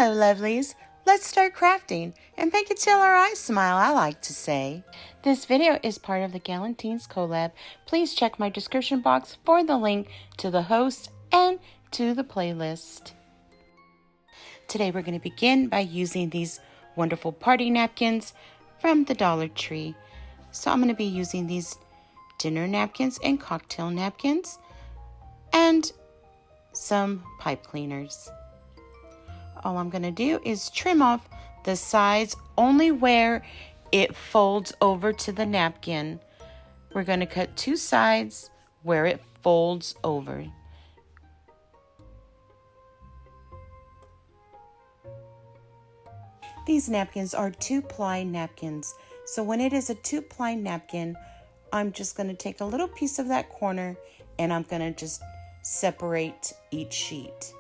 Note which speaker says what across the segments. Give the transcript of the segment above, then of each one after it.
Speaker 1: Hello, lovelies. Let's start crafting and make it till our eyes smile, I like to say. This video is part of the Galantines Collab. Please check my description box for the link to the host and to the playlist. Today we're going to begin by using these wonderful party napkins from the Dollar Tree. So I'm going to be using these dinner napkins and cocktail napkins and some pipe cleaners. All I'm going to do is trim off the sides only where it folds over to the napkin. We're going to cut two sides where it folds over. These napkins are 2-ply napkins. So when it is a 2-ply napkin, I'm just going to take a little piece of that corner and I'm going to just separate each sheet.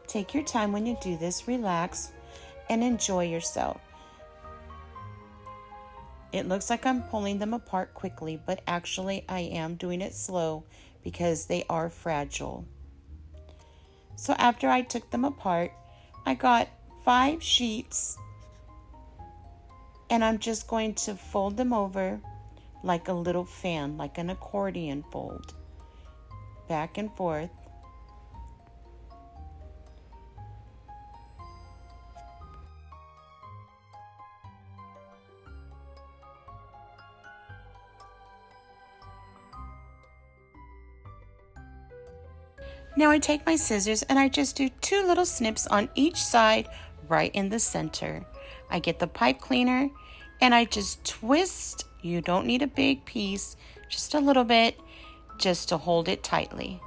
Speaker 1: Take your time when you do this, relax, and enjoy yourself. It looks like I'm pulling them apart quickly, but actually I am doing it slow because they are fragile. So after I took them apart, I got 5 sheets, and I'm just going to fold them over like a little fan, like an accordion fold, back and forth. Now I take my scissors and I just do 2 little snips on each side right in the center. I get the pipe cleaner and I just twist. You don't need a big piece, just a little bit, just to hold it tightly.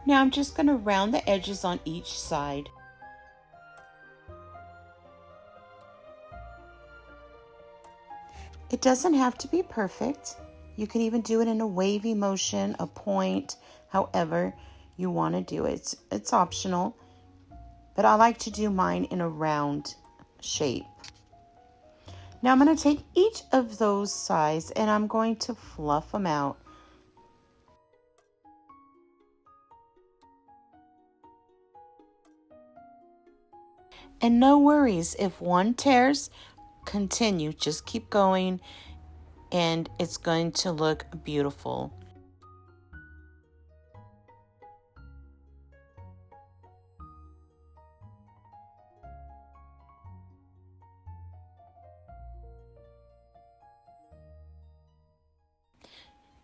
Speaker 1: Now I'm just going to round the edges on each side. It doesn't have to be perfect. You can even do it in a wavy motion, a point, however you want to do it. It's optional, but I like to do mine in a round shape. Now I'm going to take each of those sides and I'm going to fluff them out. And no worries, if one tears, continue, just keep going and it's going to look beautiful.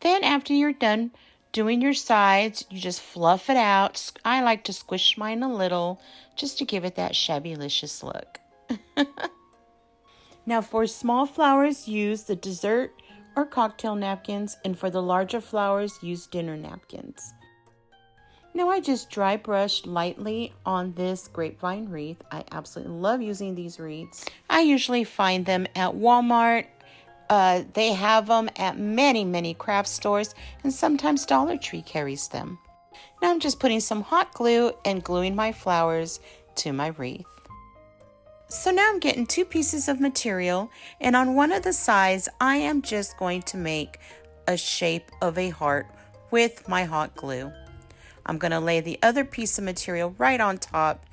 Speaker 1: Then after you're done doing your sides, you just fluff it out. I like to squish mine a little just to give it that shabby-licious look. Now for small flowers, use the dessert or cocktail napkins, and for the larger flowers, use dinner napkins. Now I just dry brushed lightly on this grapevine wreath. I absolutely love using these wreaths. I usually find them at Walmart. They have them at many craft stores, and sometimes Dollar Tree carries them. Now I'm just putting some hot glue and gluing my flowers to my wreath. So now I'm getting 2 pieces of material, and on one of the sides I am just going to make a shape of a heart with my hot glue. I'm going to lay the other piece of material right on top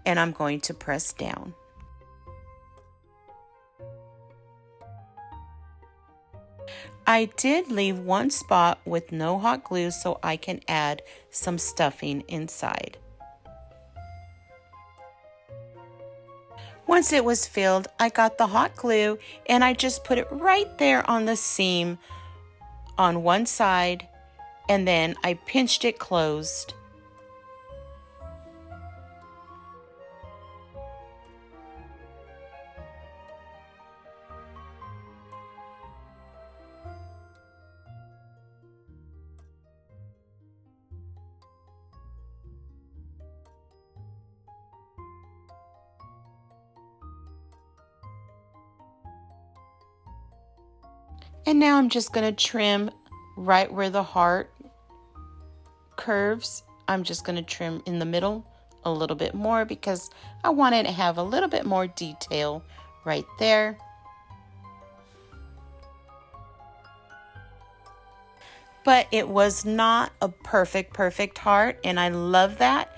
Speaker 1: and I'm going to press down. I did leave one spot with no hot glue so I can add some stuffing inside. Once it was filled, I got the hot glue and I just put it right there on the seam on one side, and then I pinched it closed. And now I'm just going to trim right where the heart curves I'm just going to trim in the middle a little bit more because I wanted to have a little bit more detail right there. But it was not a perfect heart, and I love that.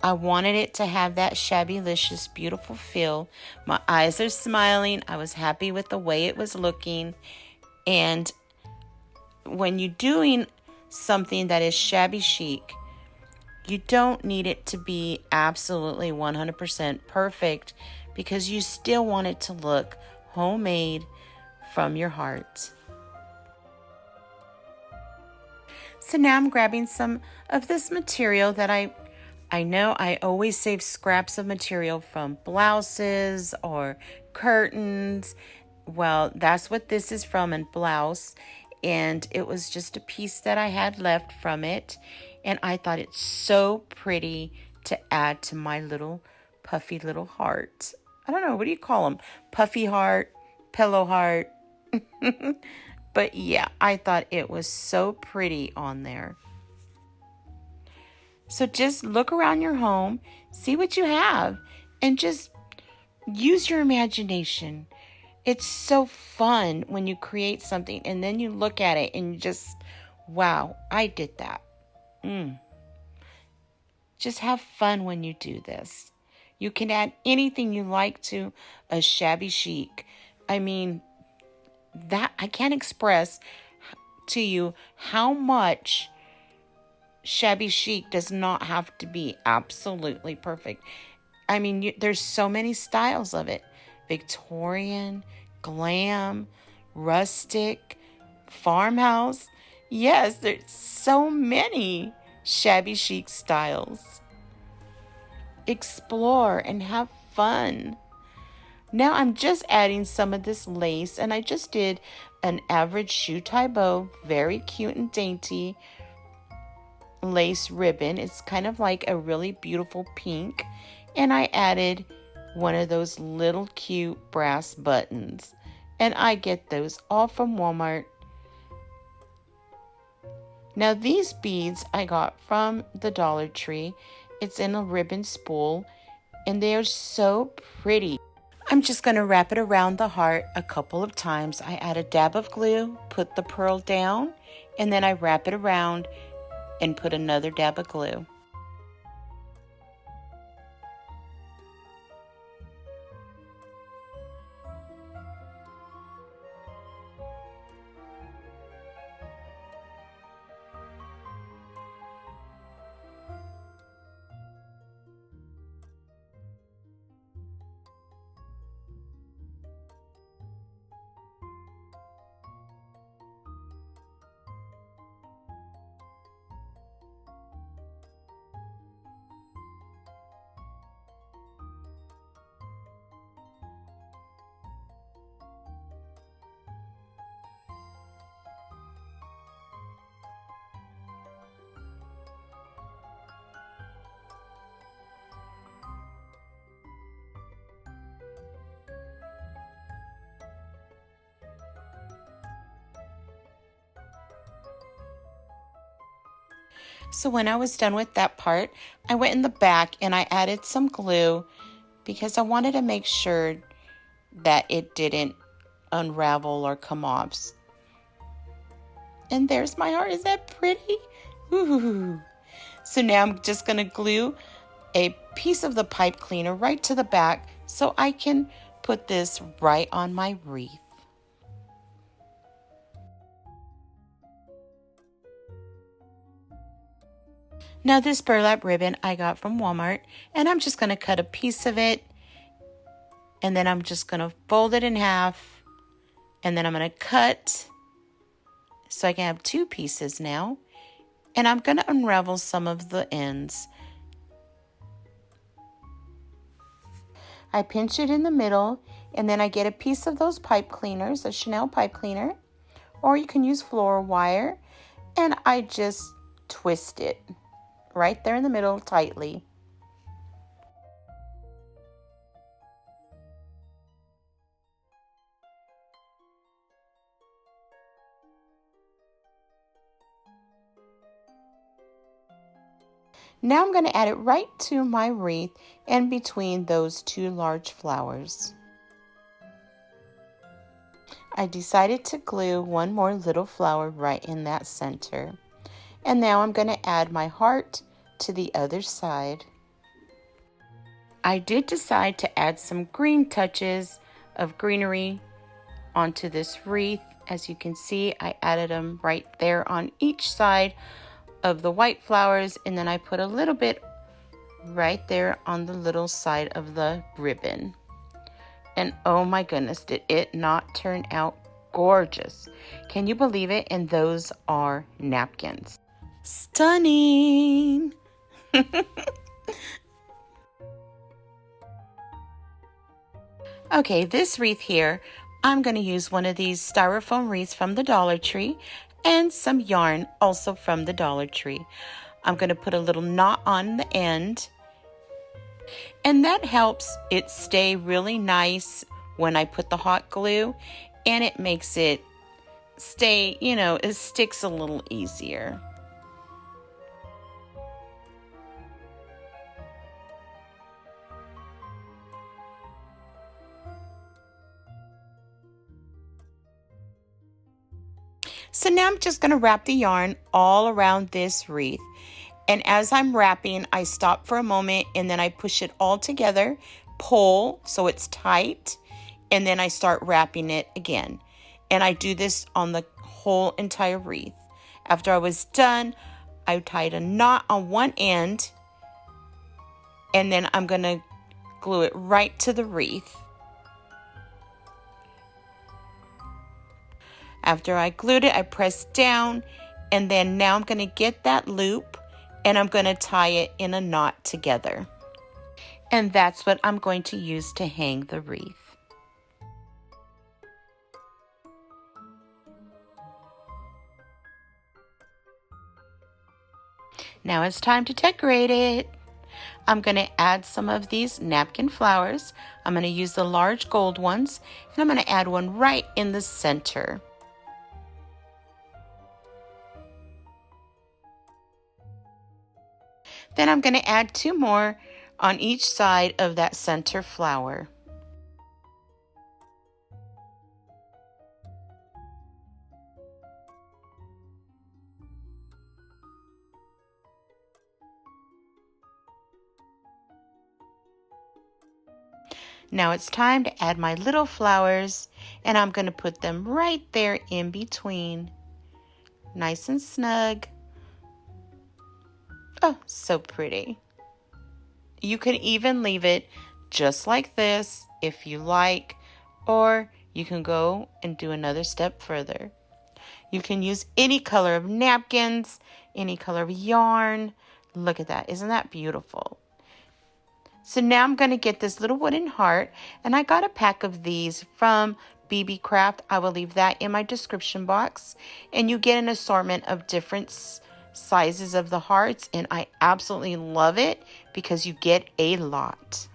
Speaker 1: I wanted it to have that Shabbylicious beautiful feel. My eyes are smiling. I was happy with the way it was looking. And when you're doing something that is shabby chic, you don't need it to be absolutely 100% perfect because you still want it to look homemade from your heart. So now I'm grabbing some of this material that I know I always save scraps of material from blouses or curtains. Well, that's what this is from, a blouse. And it was just a piece that I had left from it. And I thought it's so pretty to add to my little puffy little heart. I don't know, what do you call them? Puffy heart, pillow heart. But yeah, I thought it was so pretty on there. So just look around your home, see what you have, and just use your imagination. It's so fun when you create something and then you look at it and you just, wow, I did that. Just have fun when you do this. You can add anything you like to a shabby chic. I mean, that I can't express to you how much shabby chic does not have to be absolutely perfect. I mean, there's so many styles of it. Victorian, glam, rustic, farmhouse. Yes, there's so many shabby chic styles. Explore and have fun. Now I'm just adding some of this lace, and I just did an average shoe tie bow, very cute and dainty lace ribbon. It's kind of like a really beautiful pink, and I added one of those little cute brass buttons, and I get those all from Walmart. Now these beads I got from the Dollar Tree. It's in a ribbon spool, and they are so pretty. I'm just going to wrap it around the heart a couple of times. I add a dab of glue, put the pearl down, and then I wrap it around and put another dab of glue. So when I was done with that part, I went in the back and I added some glue because I wanted to make sure that it didn't unravel or come off. And there's my heart. Is that pretty? Ooh. So now I'm just going to glue a piece of the pipe cleaner right to the back so I can put this right on my wreath. Now this burlap ribbon I got from Walmart, and I'm just going to cut a piece of it, and then I'm just going to fold it in half, and then I'm going to cut so I can have two pieces now, and I'm going to unravel some of the ends. I pinch it in the middle, and then I get a piece of those pipe cleaners, a Chanel pipe cleaner, or you can use floral wire, and I just twist it right there in the middle tightly. Now I'm going to add it right to my wreath and between those two large flowers. I decided to glue one more little flower right in that center. And now I'm going to add my heart to the other side. I did decide to add some green touches of greenery onto this wreath. As you can see, I added them right there on each side of the white flowers, and then I put a little bit right there on the little side of the ribbon. And oh my goodness, did it not turn out gorgeous? Can you believe it? And those are napkins. Stunning! Okay, this wreath here, I'm going to use one of these styrofoam wreaths from the Dollar Tree and some yarn also from the Dollar Tree. I'm going to put a little knot on the end, and that helps it stay really nice when I put the hot glue, and it makes it stay, you know, it sticks a little easier. So now I'm just going to wrap the yarn all around this wreath. And as I'm wrapping, I stop for a moment and then I push it all together, pull so it's tight, and then I start wrapping it again. And I do this on the whole entire wreath. After I was done, I tied a knot on one end, and then I'm going to glue it right to the wreath. After I glued it, I pressed down, and then now I'm going to get that loop and I'm going to tie it in a knot together. And that's what I'm going to use to hang the wreath. Now it's time to decorate it. I'm going to add some of these napkin flowers. I'm going to use the large gold ones, and I'm going to add one right in the center. Then I'm going to add two more on each side of that center flower. Now it's time to add my little flowers, and I'm going to put them right there in between. Nice and snug. Oh, so pretty. You can even leave it just like this if you like, or you can go and do another step further. You can use any color of napkins, any color of yarn. Look at that. Isn't that beautiful? So now I'm going to get this little wooden heart, and I got a pack of these from Beebeecraft. I will leave that in my description box, and you get an assortment of different sizes of the hearts, and I absolutely love it because you get a lot.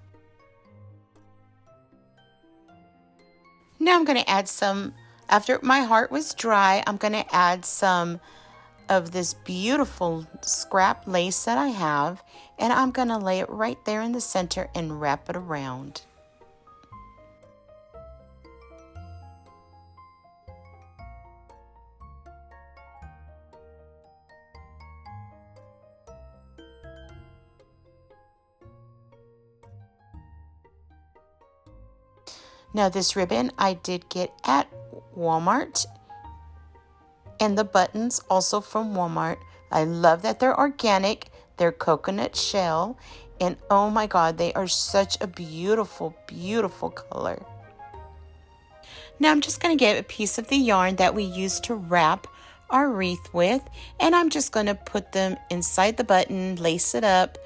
Speaker 1: Now I'm going to add some, after my heart was dry, I'm going to add some of this beautiful scrap lace that I have, and I'm going to lay it right there in the center and wrap it around. Now this ribbon I did get at Walmart, and the buttons also from Walmart. I love that they're organic, they're coconut shell, and oh my god, they are such a beautiful, beautiful color. Now I'm just going to get a piece of the yarn that we used to wrap our wreath with, and I'm just going to put them inside the button, lace it up,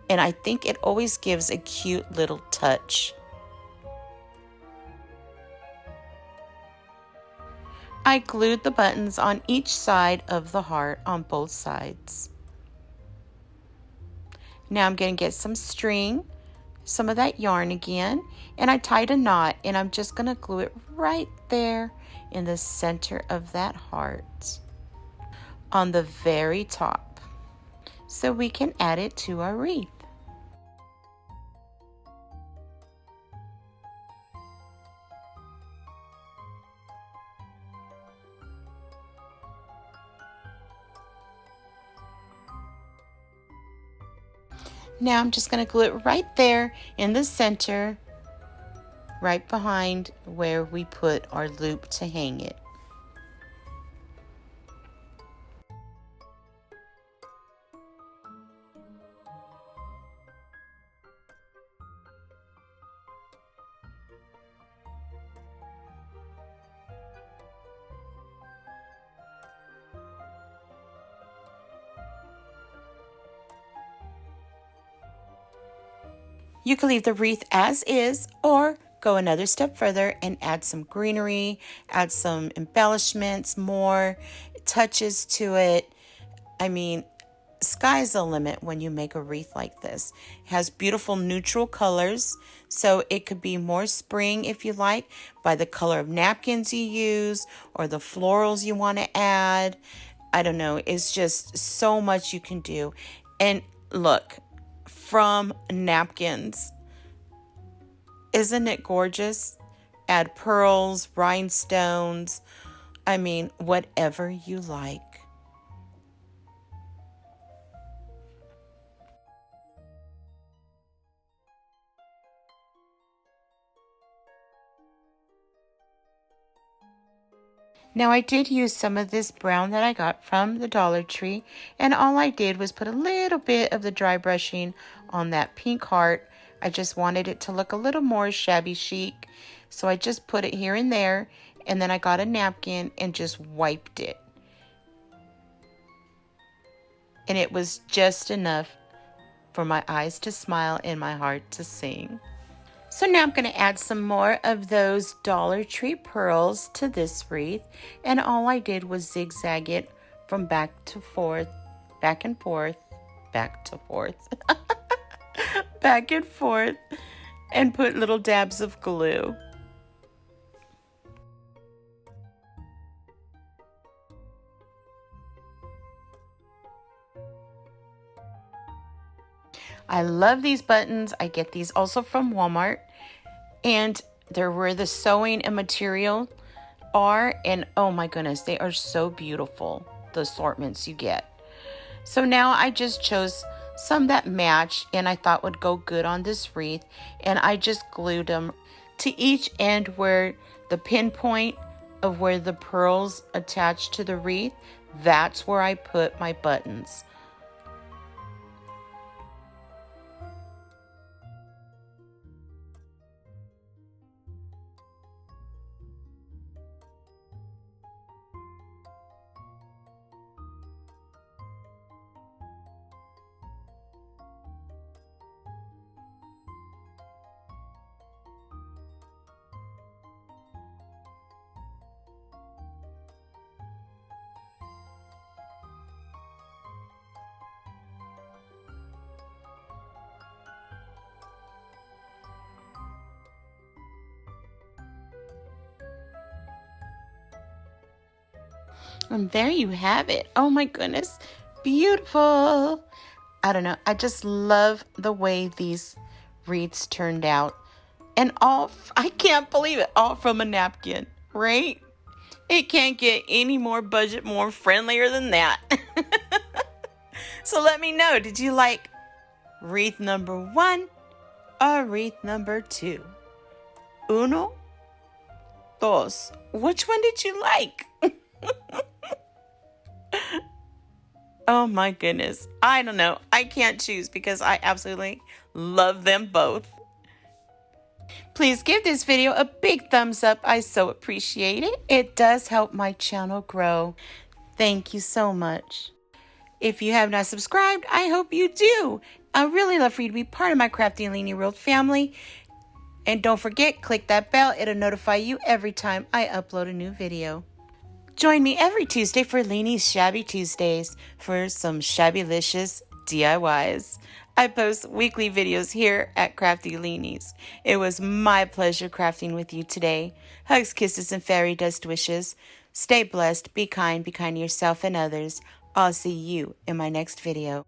Speaker 1: and I think it always gives a cute little touch. I glued the buttons on each side of the heart on both sides. Now I'm going to get some string, some of that yarn again, and I tied a knot, and I'm just going to glue it right there in the center of that heart on the very top. so we can add it to our wreath. Now I'm just going to glue it right there in the center, right behind where we put our loop to hang it. You can leave the wreath as is or go another step further and add some greenery, add some embellishments, more touches to it. I mean, sky's the limit when you make a wreath like this. It has beautiful neutral colors, so it could be more spring if you like, by the color of napkins you use or the florals you want to add. I don't know, it's just so much you can do. And look, from napkins, isn't it gorgeous? Add pearls, rhinestones, I mean, whatever you like. Now I did use some of this brown that I got from the Dollar Tree, and all I did was put a little bit of the dry brushing on that pink heart. I just wanted it to look a little more shabby chic, so I just put it here and there, and then I got a napkin and just wiped it. And it was just enough for my eyes to smile and my heart to sing. So now I'm going to add some more of those Dollar Tree pearls to this wreath. And all I did was zigzag it from back to forth, back and forth, back to forth, back and forth, and put little dabs of glue. I love these buttons. I get these also from Walmart, and they're where the sewing and material are, and oh my goodness, they are so beautiful, the assortments you get. So now I just chose some that match and I thought would go good on this wreath, and I just glued them to each end where the pinpoint of where the pearls attach to the wreath. That's where I put my buttons. And there you have it. Oh my goodness, beautiful. I don't know, I just love the way these wreaths turned out. And all, I can't believe it, all from a napkin, right? It can't get any more budget, more friendlier than that. So let me know, did you like wreath number 1 or wreath number 2? Uno, dos. Which one did you like? Oh my goodness. I don't know. I can't choose because I absolutely love them both. Please give this video a big thumbs up. I so appreciate it. It does help my channel grow. Thank you so much. If you have not subscribed, I hope you do. I really love for you to be part of my Krafty Leeny World family. And don't forget, click that bell. It'll notify you every time I upload a new video. Join me every Tuesday for Leeny's Shabby Tuesdays for some shabby-licious DIYs. I post weekly videos here at Krafty Leeny's. It was my pleasure crafting with you today. Hugs, kisses, and fairy dust wishes. Stay blessed, be kind to yourself and others. I'll see you in my next video.